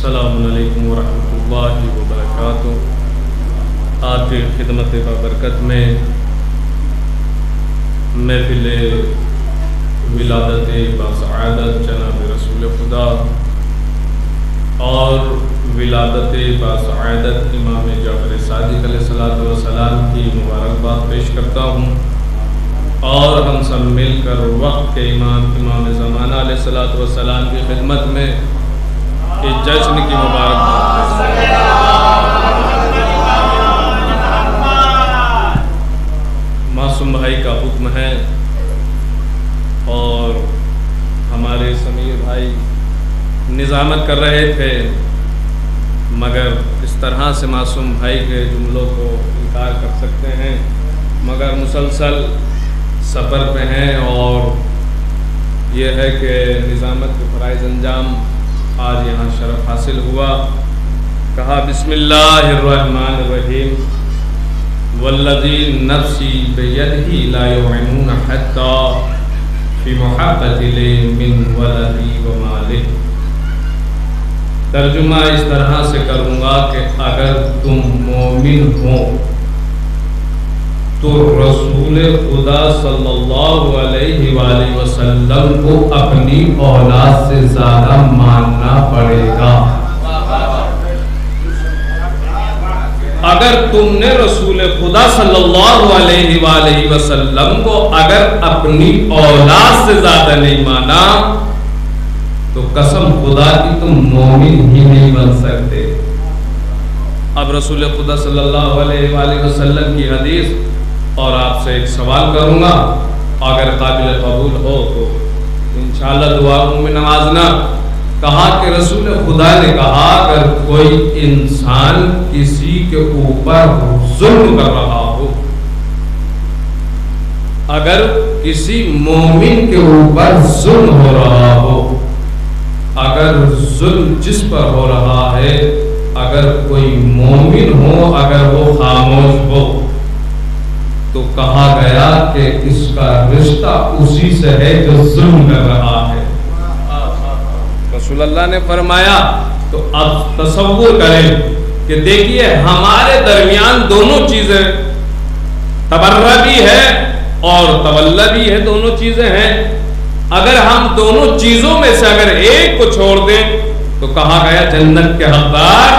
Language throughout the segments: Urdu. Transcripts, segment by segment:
السلام علیکم ورحمۃ اللہ وبرکاتہ۔ آپ کی خدمت بابرکت میں محفل ولادت باسعادت جناب رسول خدا اور ولادت باسعادت امام جعفر صادق علیہ السلام کی مبارکباد پیش کرتا ہوں، اور ہم سب مل کر وقت کے امام زمانہ علیہ السلام کی خدمت میں اس جشن کی مبارکباد۔ معصوم بھائی کا حکم ہے اور ہمارے سمیر بھائی نظامت کر رہے تھے، مگر اس طرح سے معصوم بھائی کے جملوں کو انکار کر سکتے ہیں، مگر مسلسل سفر پہ ہیں اور یہ ہے کہ نظامت کے فرائض انجام آج یہاں شرف حاصل ہوا۔ کہا بسم اللہ الرحمن الرحیم والذی نفسی بیدہ لا یعینون حتی فی محبت لی من ولدی و مالہ۔ ترجمہ اس طرح سے کروں گا کہ اگر تم مومن ہو تو رسول خدا صلی اللہ علیہ وآلہ وسلم کو اپنی اولاد سے زیادہ ماننا پڑے گا۔ اگر تم نے رسول خدا صلی اللہ علیہ وآلہ وسلم کو اگر اپنی اولاد سے زیادہ نہیں مانا تو قسم خدا کی تم مومن ہی نہیں بن سکتے۔ اب رسول خدا صلی اللہ علیہ وآلہ وسلم کی حدیث اور آپ سے ایک سوال کروں گا، اگر قابل قبول ہو تو انشاءاللہ دعاؤں میں نوازنا۔ کہا کہ رسول خدا نے کہا اگر کوئی انسان کسی کے اوپر ظلم کر رہا ہو، اگر کسی مومن کے اوپر ظلم ہو رہا ہو، اگر ظلم جس پر ہو رہا ہے، اگر کوئی مومن ہو، اگر وہ خاموش ہو، تو کہا گیا کہ اس کا رشتہ اسی سے ہے جو ظلم کر رہا ہے۔ رسول اللہ نے فرمایا تو اب تصور کریں کہ دیکھیے ہمارے درمیان دونوں چیزیں، تبرہ بھی ہے اور تولہ بھی ہے، دونوں چیزیں ہیں۔ اگر ہم دونوں چیزوں میں سے اگر ایک کو چھوڑ دیں تو کہا گیا جنت کے حقدار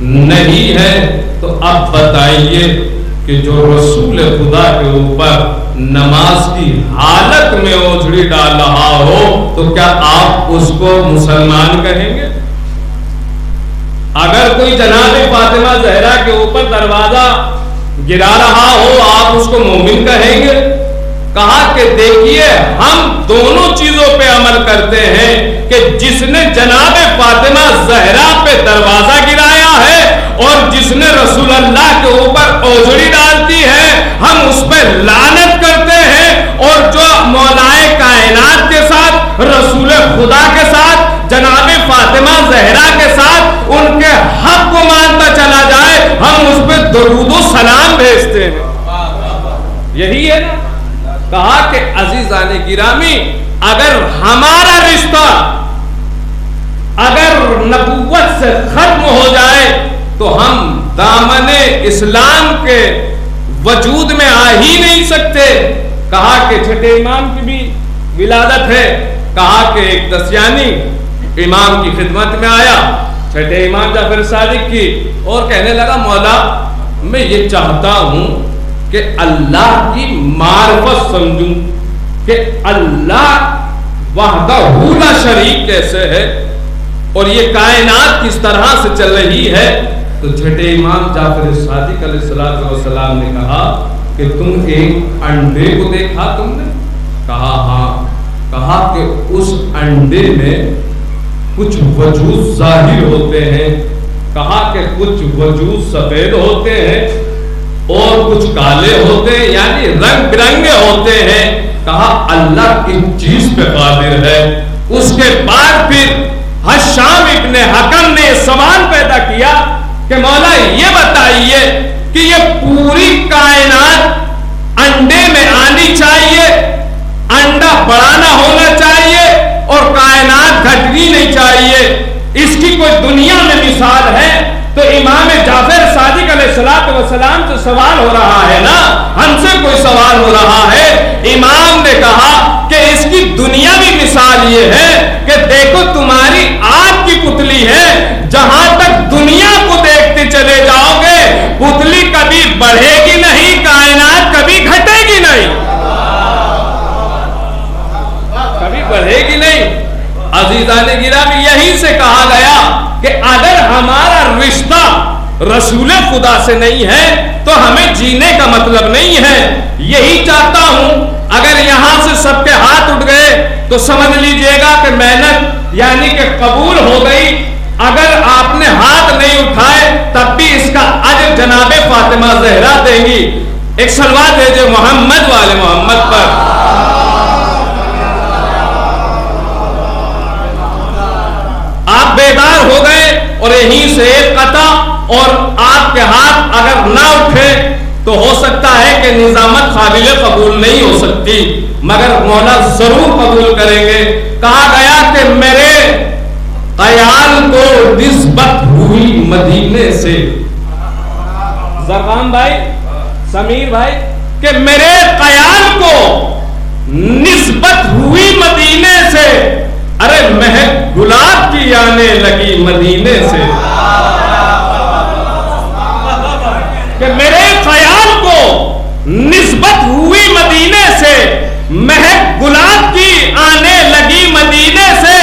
نہیں ہے۔ تو اب بتائیے کہ جو رسول خدا کے اوپر نماز کی حالت میں اوجھڑی ڈال رہا ہو تو کیا آپ اس کو مسلمان کہیں گے؟ اگر کوئی جناب فاطمہ زہرا کے اوپر دروازہ گرا رہا ہو آپ اس کو مومن کہیں گے؟ کہا کہ دیکھیے ہم دونوں چیزوں پہ عمل کرتے ہیں کہ جس نے جناب فاطمہ زہرا پہ دروازہ گرایا ہے اور جس نے رسول اللہ کے اوپر اوجھڑی ڈالتی ہے ہم اس پہ لعنت کرتے ہیں، اور جو مولائے کائنات کے ساتھ، رسول خدا کے ساتھ، جناب فاطمہ زہرا کے ساتھ ان کے حق کو مانتا چلا جائے ہم اس پہ درود و سلام بھیجتے ہیں۔ یہی ہے نا۔ کہا کہ عزیزان گرامی اگر ہمارا رشتہ اگر نبوت سے ختم ہو جائے تو ہم دامن اسلام کے وجود میں آ ہی نہیں سکتے۔ کہا کہ چھٹے امام کی بھی ولادت ہے، کہا کہ ایک دسیانی امام کی خدمت میں آیا، چھٹے امام جعفر صادق کی، اور کہنے لگا مولا میں یہ چاہتا ہوں کہ اللہ کی معرفت سمجھوں کہ اللہ وحدہ لا شریک کیسے ہے اور یہ کائنات کس طرح سے چل رہی ہے۔ تو چھٹے امام جعفر صادق علیہ السلام نے کہا کہ تم ایک انڈے کو دیکھا تم نے؟ کہا ہاں۔ کہا کہ اس انڈے میں کچھ وجوہ ظاہر ہوتے ہیں، کہا کہ کچھ وجوہ سفید ہوتے ہیں اور کچھ کالے ہوتے ہیں، یعنی رنگ برنگے ہوتے ہیں۔ کہا اللہ اس چیز پہ قادر ہے۔ اس کے بعد پھر حشام ابن حکم نے سوال پیدا کیا کہ مولا یہ بتائیے کہ یہ پوری کائنات انڈے میں آنی چاہیے، انڈا بڑا نہ ہونا چاہیے اور کائنات گھٹنی نہیں چاہیے، اس کی کوئی دنیا میں مثال ہے؟ تو امام جعفر صادق علیہ السلام سے سوال ہو رہا ہے نا، ہم سے کوئی سوال ہو رہا ہے۔ امام نے کہا کہ اس کی دنیاوی مثال یہ ہے کہ دیکھو تمہاری آگ کی پتلی ہے، جہاں تک دنیا کو دیکھتے چلے جاؤ گے پتلی کبھی بڑھے گی نہیں، کائنات کبھی گھٹے گی نہیں، کبھی بڑھے گی نہیں۔ عزیزان گرامی، یہی سے کہا گیا کہ اگر ہمارا رشتہ رسول خدا سے نہیں ہے تو ہمیں جینے کا مطلب نہیں ہے۔ یہی چاہتا ہوں اگر یہاں سے سب کے ہاتھ اٹھ گئے تو سمجھ لیجئے گا کہ محنت یعنی کہ قبول ہو گئی۔ اگر آپ نے ہاتھ نہیں اٹھائے تب بھی اس کا اجر جناب فاطمہ زہرا دیں گی۔ ایک صلوات بھیجے محمد والے محمد پر۔ آپ بیدار ہو گئے اور یہیں سے ایک قطع اور آپ کے ہاتھ اگر نہ اٹھے تو ہو سکتا ہے کہ نظامت قابل قبول نہیں ہو سکتی، مگر مولا ضرور قبول کریں گے۔ کہا گیا کہ میرے خیال کو نسبت ہوئی مدینے سے، زرقام بھائی، سمیر بھائی، کہ میرے خیال کو نسبت ہوئی مدینے سے، ارے مہک گلاب کی آنے لگی مدینے سے، کہ میرے خیال کو نسبت ہوئی مدینے سے، مہک گلاب کی آنے لگی مدینے سے۔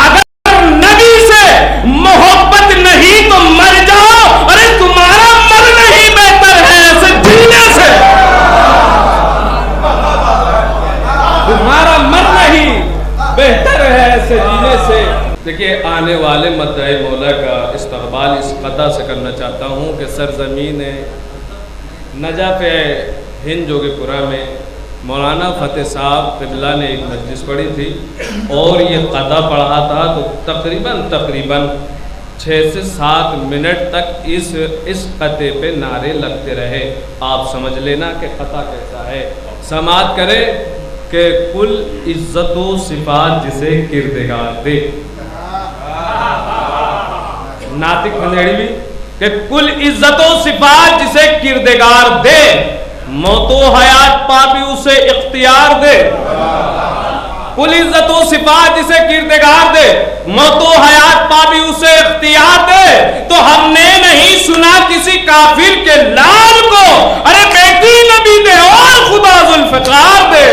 اگر نبی سے محبت نہیں تو مر جاؤ، ارے تمہارا مرنا ہی بہتر ہے ایسے جینے سے، تمہارا مرنا ہی بہتر ہے ایسے جینے سے۔ دیکھیے آنے والے مدعی مولا کا استقبال اس قطع سے کرنا چاہتا ہوں کہ سرزمین نجف ہند جوگی پورہ میں مولانا فتح صاحب قبلہ نے ایک مجلس پڑھی تھی اور یہ قطع پڑھا تھا تو تقریباً 6 سے 7 منٹ تک اس قطعے پہ نعرے لگتے رہے۔ آپ سمجھ لینا کہ قطع کیسا ہے۔ سماعت کرے کہ کل عزت و صفات جسے کردگار دے، ناطق خندیڑی بھی، کہ کل عزت و صفات جسے کردگار دے، موت و حیات پا بھی اسے اختیار دے۔ کل عزت و صفات جسے کردگار دے، موت و حیات پا بھی اسے اختیار دے۔ تو ہم نے نہیں سنا کسی کافر کے لال کو، ارے بیٹی نبی دے اور خدا ذوالفقار دے۔